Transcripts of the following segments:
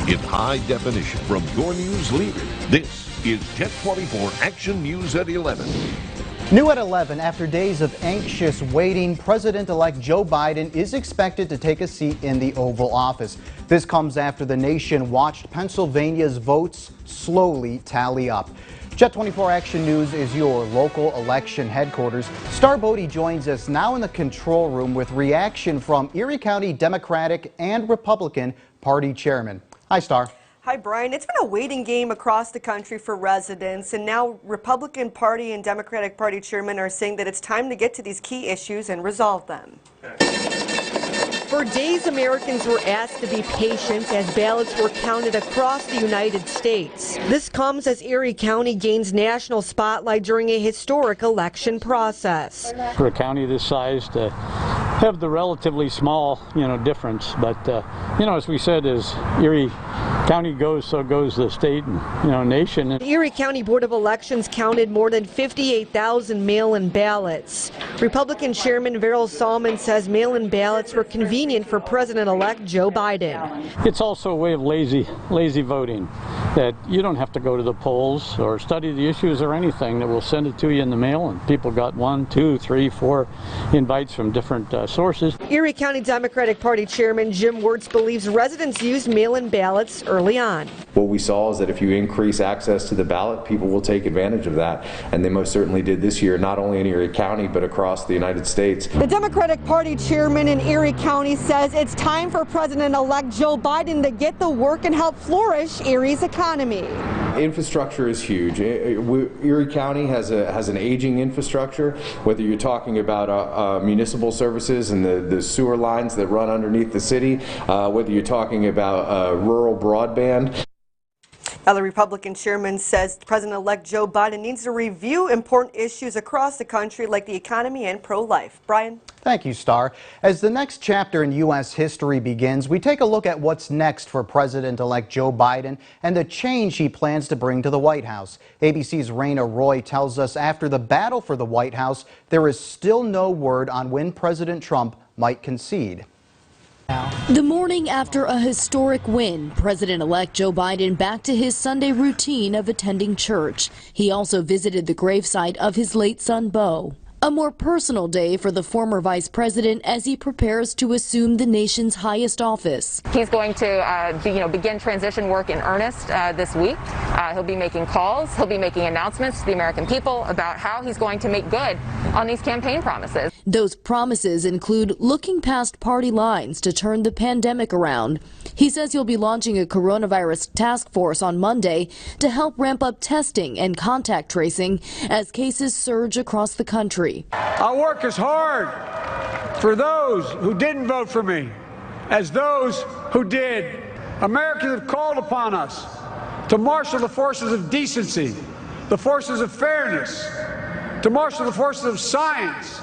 in high definition from your news leader. This is Jet 24 Action News at 11. New at 11, after days of anxious waiting, President-elect Joe Biden is expected to take a seat in the Oval Office. This comes after the nation watched Pennsylvania's votes slowly tally up. Jet 24 Action News is your local election headquarters. Star Bodie joins us now in the control room with reaction from Erie County Democratic and Republican Party chairman. Hi, Star. Hi, Brian. It's been a waiting game across the country for residents, and now Republican Party and Democratic Party chairmen are saying that it's time to get to these key issues and resolve them. For days, Americans were asked to be patient as ballots were counted across the United States. This comes as Erie County gains national spotlight during a historic election process. For a county this size to have the relatively small, difference, but as we said, as Erie County goes, so goes the state and nation. The Erie County Board of Elections counted more than 58,000 mail-in ballots. Republican Chairman Veryl Salmon says mail-in ballots were convenient for President-elect Joe Biden. It's also a way of lazy voting, that you don't have to go to the polls or study the issues or anything, that we'll send it to you in the mail, and people got 1, 2, 3, 4 invites from different sources. Erie County Democratic Party Chairman Jim Wirtz believes residents used mail-in ballots early on. What we saw is that if you increase access to the ballot, people will take advantage of that, and they most certainly did this year, not only in Erie County but across the United States. The Democratic Party chairman in Erie County says it's time for President-elect Joe Biden to get the work and help flourish Erie's economy. Infrastructure is huge. Erie County has an aging infrastructure, whether you're talking about municipal services and the sewer lines that run underneath the city, whether you're talking about rural broadband. Now, the Republican chairman says President-elect Joe Biden needs to review important issues across the country like the economy and pro-life. Brian? Thank you, Star. As the next chapter in U.S. history begins, we take a look at what's next for President-elect Joe Biden and the change he plans to bring to the White House. ABC's Raina Roy tells us after the battle for the White House, there is still no word on when President Trump might concede. The morning after a historic win, President-elect Joe Biden back to his Sunday routine of attending church. He also visited the gravesite of his late son, Beau. A more personal day for the former vice president as he prepares to assume the nation's highest office. He's going to begin transition work in earnest this week. He'll be making calls, he'll be making announcements to the American people about how he's going to make good on these campaign promises. Those promises include looking past party lines to turn the pandemic around. He says he'll be launching a coronavirus task force on Monday to help ramp up testing and contact tracing as cases surge across the country. I'll work as hard for those who didn't vote for me as those who did. Americans have called upon us to marshal the forces of decency, the forces of fairness, to marshal the forces of science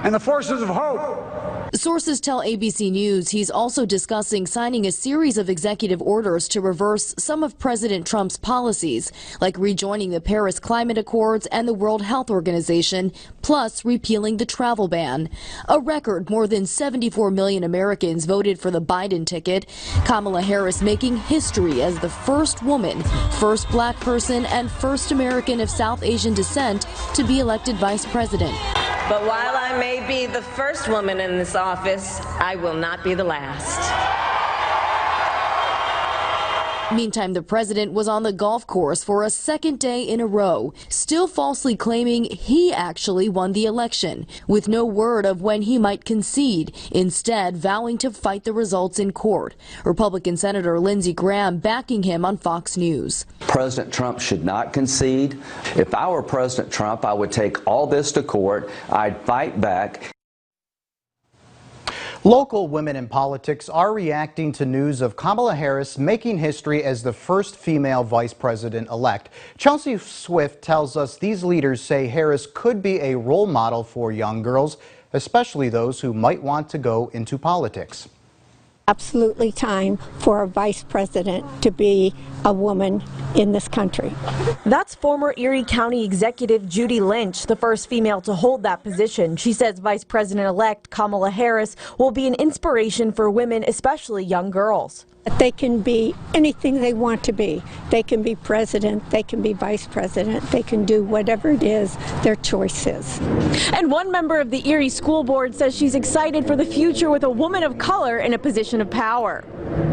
and the forces of hope. Sources tell ABC News he's also discussing signing a series of executive orders to reverse some of President Trump's policies, like rejoining the Paris Climate Accords and the World Health Organization, plus repealing the travel ban. A record more than 74 million Americans voted for the Biden ticket. Kamala Harris making history as the first woman, first black person, and first American of South Asian descent to be elected vice president. But while I may be the first woman in this office, I will not be the last. Meantime, the president was on the golf course for a second day in a row, still falsely claiming he actually won the election, with no word of when he might concede, instead vowing to fight the results in court. Republican Senator Lindsey Graham backing him on Fox News. President Trump should not concede. If I were President Trump, I would take all this to court. I'd fight back. Local women in politics are reacting to news of Kamala Harris making history as the first female vice president-elect. Chelsea Swift tells us these leaders say Harris could be a role model for young girls, especially those who might want to go into politics. Absolutely time for a vice president to be a woman in this country. That's former Erie County Executive Judy Lynch, the first female to hold that position. She says Vice President-elect Kamala Harris will be an inspiration for women, especially young girls. They can be anything they want to be. They can be president, they can be vice president, they can do whatever it is their choice is. And one member of the Erie School Board says she's excited for the future with a woman of color in a position of power.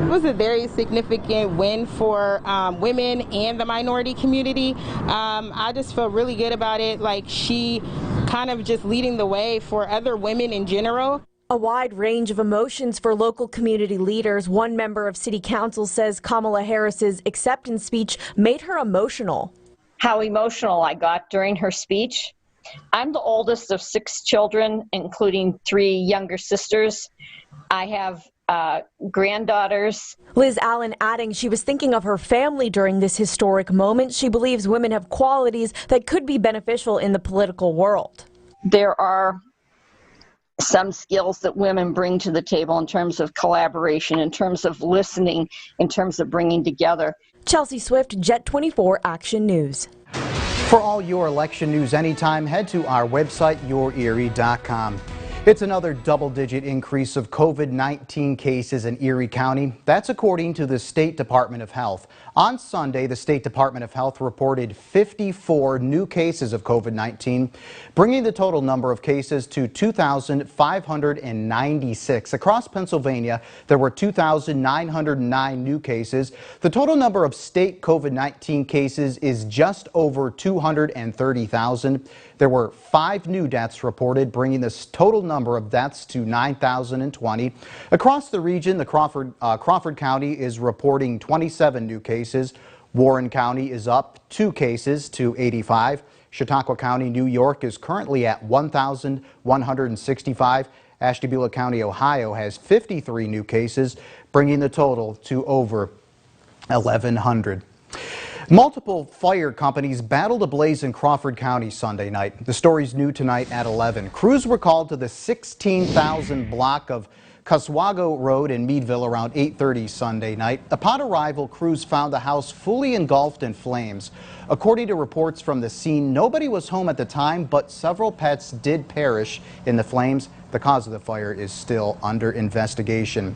It was a very significant win for women and the minority community. I just feel really good about it, like she kind of just leading the way for other women in general. A wide range of emotions for local community leaders. One member of City Council says Kamala Harris's acceptance speech made her emotional. How emotional I got during her speech. I'm the oldest of 6 children, including 3 younger sisters. I have granddaughters. Liz Allen adding she was thinking of her family during this historic moment. She believes women have qualities that could be beneficial in the political world. There are some skills that women bring to the table in terms of collaboration, in terms of listening, in terms of bringing together. Chelsea Swift, Jet 24 Action News. For all your election news anytime, head to our website, yourerie.com. It's another double-digit increase of COVID-19 cases in Erie County. That's according to the State Department of Health. On Sunday, the State Department of Health reported 54 new cases of COVID-19, bringing the total number of cases to 2,596. Across Pennsylvania, there were 2,909 new cases. The total number of state COVID-19 cases is just over 230,000. There were 5 new deaths reported, bringing the total number of deaths to 9,020. Across the region, the Crawford County is reporting 27 new cases. Warren County is up 2 cases to 85. Chautauqua County, New York is currently at 1,165. Ashtabula County, Ohio has 53 new cases, bringing the total to over 1,100. Multiple fire companies battled a blaze in Crawford County Sunday night. The story's new tonight at 11. Crews were called to the 16,000 block of Cuswago Road in Meadville around 8:30 Sunday night. Upon arrival, crews found the house fully engulfed in flames. According to reports from the scene, nobody was home at the time, but several pets did perish in the flames. The cause of the fire is still under investigation.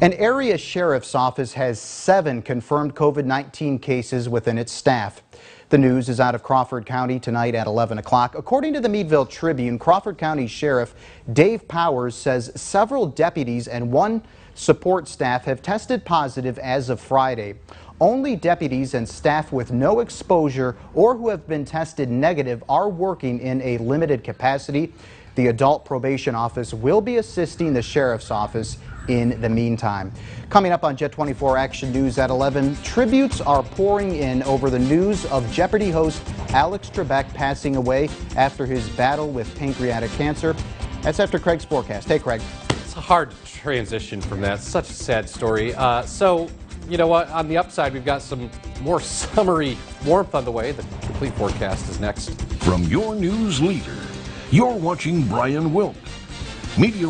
An area sheriff's office has 7 confirmed COVID-19 cases within its staff. The news is out of Crawford County tonight at 11 o'clock. According to the Meadville Tribune, Crawford County Sheriff Dave Powers says several deputies and 1 support staff have tested positive as of Friday. Only deputies and staff with no exposure or who have been tested negative are working in a limited capacity. The Adult Probation Office will be assisting the Sheriff's Office in the meantime. Coming up on Jet 24 Action News at 11, tributes are pouring in over the news of Jeopardy host Alex Trebek passing away after his battle with pancreatic cancer. That's after Craig's forecast. Hey, Craig. It's a hard transition from that. Such a sad story. So, you know what? On the upside, we've got some more summery warmth on the way. The complete forecast is next. From your news leader, you're watching Brian Wilk. Media